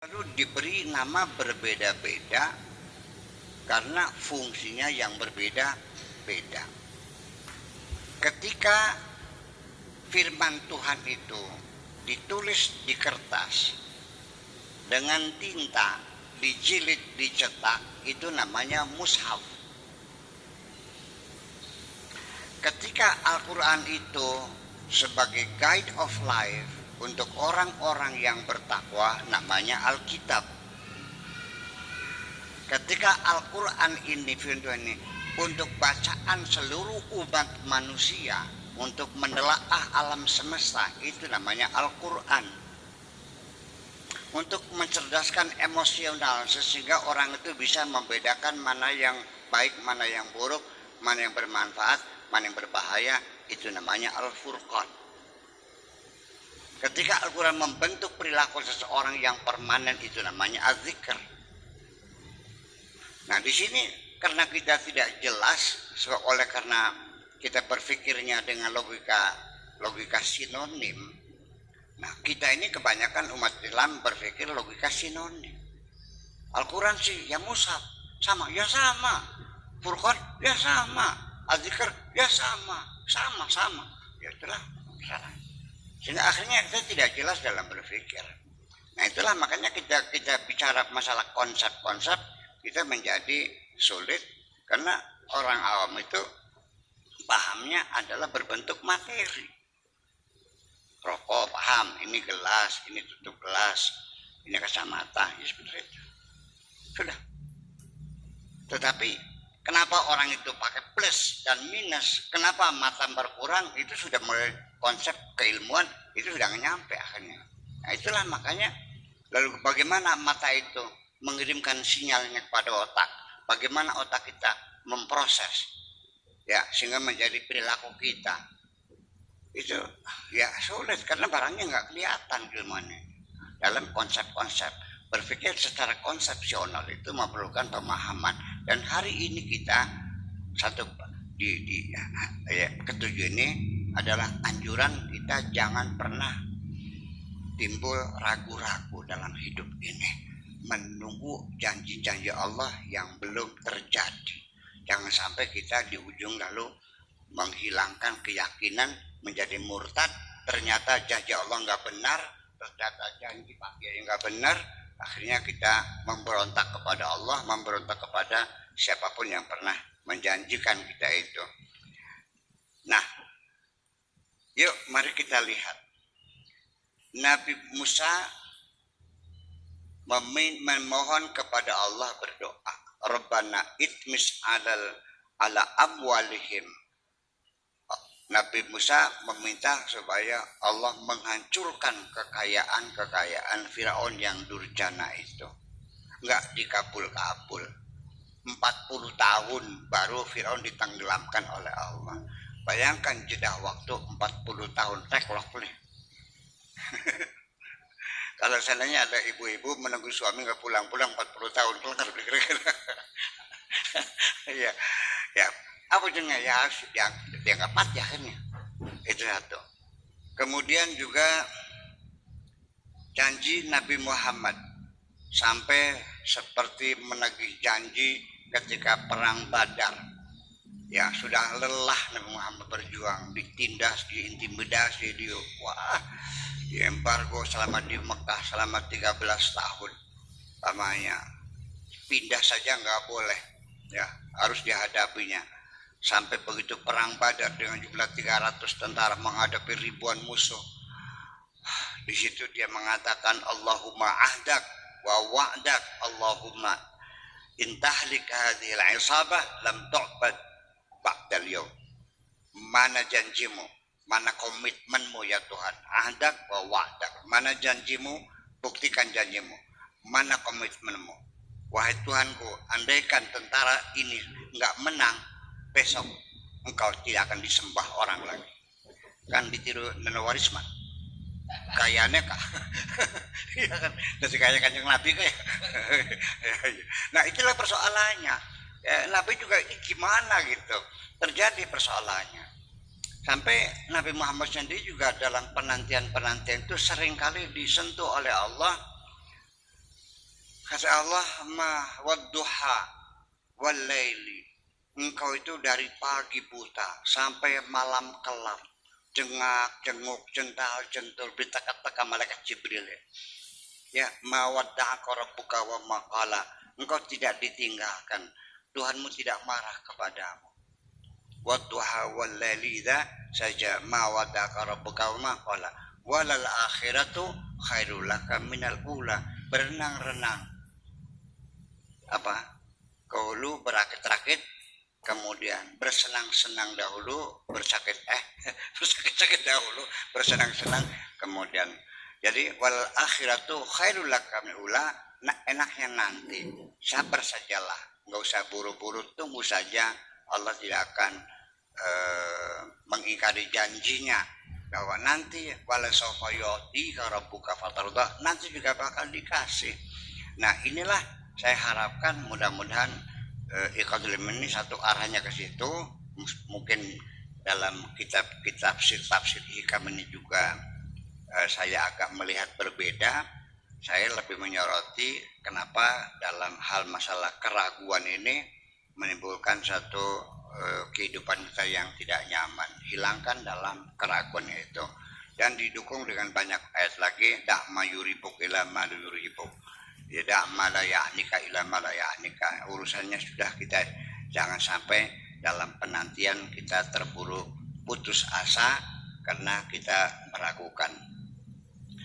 Lalu diberi nama berbeda-beda karena fungsinya yang berbeda-beda. Ketika firman Tuhan itu ditulis di kertas dengan tinta, dijilid, dicetak, itu namanya mushaf. Ketika Al-Quran itu sebagai guide of life untuk orang-orang yang bertakwa, namanya Alkitab. Ketika Al-Quran ini, untuk bacaan seluruh umat manusia, untuk menelaah alam semesta, itu namanya Al-Quran. Untuk mencerdaskan emosional, sehingga orang itu bisa membedakan mana yang baik, mana yang buruk, mana yang bermanfaat, mana yang berbahaya, itu namanya Al-Furqan. Ketika Al-Quran membentuk perilaku seseorang yang permanen, itu namanya Az-Zikr. Nah, di sini karena kita tidak jelas, oleh karena kita berpikirnya dengan logika sinonim. Nah, kita ini kebanyakan umat Islam berpikir logika sinonim. Al-Quran sih ya mushaf, sama, ya sama. Furqan, ya sama. Az-Zikr, ya sama. Ya itulah salah. Sehingga akhirnya kita tidak jelas dalam berpikir. Nah, itulah makanya kita bicara masalah konsep-konsep, kita menjadi sulit karena orang awam itu pahamnya adalah berbentuk materi. Rokok paham, ini gelas, ini tutup gelas, ini kacamata, ya seperti itu. Sudah. Tetapi kenapa orang itu pakai plus dan minus? Kenapa mata berkurang? Itu sudah mulai konsep keilmuan itu sudah nyampe akhirnya. Nah, itulah makanya lalu bagaimana mata itu mengirimkan sinyalnya kepada otak, bagaimana otak kita memproses ya sehingga menjadi perilaku kita. Itu ya sulit karena barangnya nggak kelihatan gimana. Dalam konsep-konsep berpikir secara konsepsional itu memerlukan pemahaman, dan hari ini kita satu ketujuh ini adalah anjuran kita jangan pernah timbul ragu-ragu dalam hidup ini, menunggu janji-janji Allah yang belum terjadi. Jangan sampai kita di ujung lalu menghilangkan keyakinan, menjadi murtad, ternyata janji Allah nggak benar, ternyata janji Pak Kiai nggak benar, akhirnya kita memberontak kepada Allah, memberontak kepada siapapun yang pernah menjanjikan kita itu. Nah, yuk mari kita lihat. Nabi Musa memohon kepada Allah, berdoa, Rabbana itmis ala amwalihim. Nabi Musa meminta supaya Allah menghancurkan kekayaan Firaun yang durjana itu. Enggak dikabul-kabul. 40 tahun baru Firaun ditenggelamkan oleh Allah. Bayangkan jeda waktu 40 tahun, teklok nih. Kalau seandainya ada ibu-ibu menunggu suami nggak pulang-pulang 40 tahun, kelar kira-kira. Ya, apa jenenge ya harus dianggap mati akhirnya. Itu satu. Kemudian juga janji Nabi Muhammad sampai seperti menagih janji ketika perang Badar. Ya sudah lelah Nabi Muhammad berjuang, ditindas, diintimidasi, diembargo selama di Mekah selama 13 tahun lamanya. Pindah saja nggak boleh, ya harus dihadapinya. Sampai begitu perang Badar dengan jumlah 300 tentara menghadapi ribuan musuh. Di situ dia mengatakan Allahumma ahdak wa wa'dak, Allahumma intahlik hadhil isabah lam tu'bad ba'dal yawm. Mana janjimu, mana komitmenmu ya Tuhan, ahdak wa wa'dak, mana janjimu, buktikan janjimu, mana komitmenmu. Wahai Tuhanku, andaikan tentara ini enggak menang, besok engkau tidak akan disembah orang lagi. Kan ditiru Nenowarisman, kayaknya kah? Iya kan, dari kaya Kanjeng Nabi kayak. Nah itulah persoalannya. Ya, Nabi juga ini gimana gitu, terjadi persoalannya. Sampai Nabi Muhammad sendiri juga dalam penantian itu seringkali disentuh oleh Allah kata Allah, ma wadduha wal laili, engkau itu dari pagi buta sampai malam kelam, jengak jenguk jental jentul berteka-teka malaikat Jibril ya. Ma wadda'aka rabbuka wa ma qala, engkau tidak ditinggalkan, Tuhanmu tidak marah kepadamu. Wadduha wal laili saja, ma wadda'aka rabbuka wa ma qala walal akhiratu khairul laka minal ula. Berenang-renang apa dahulu, berakit-rakit, kemudian bersenang-senang dahulu, bersakit-sakit dahulu, bersenang-senang kemudian. Jadi wal akhiratu khairul laka minal ula, nah, enaknya nanti, sabar sajalah, nggak usah buru-buru, tunggu saja. Allah tidak akan mengingkari janjinya bahwa nanti wala sawfa yu'tika rabbuka fatardah, nanti juga bakal dikasih. Nah, inilah saya harapkan mudah-mudahan Iqadul ini satu arahnya ke situ. Mungkin dalam kitab-kitab tafsir hikam ini juga saya agak melihat berbeda. Saya lebih menyoroti kenapa dalam hal masalah keraguan ini menimbulkan satu kehidupan kita yang tidak nyaman, hilangkan dalam keraguan itu, dan didukung dengan banyak ayat lagi, da'ma yuribuk ila ma yuribuk, ya da'ma la ya'nika ila ma la ya'nika. Urusannya sudah, kita jangan sampai dalam penantian kita terburu putus asa karena kita meragukan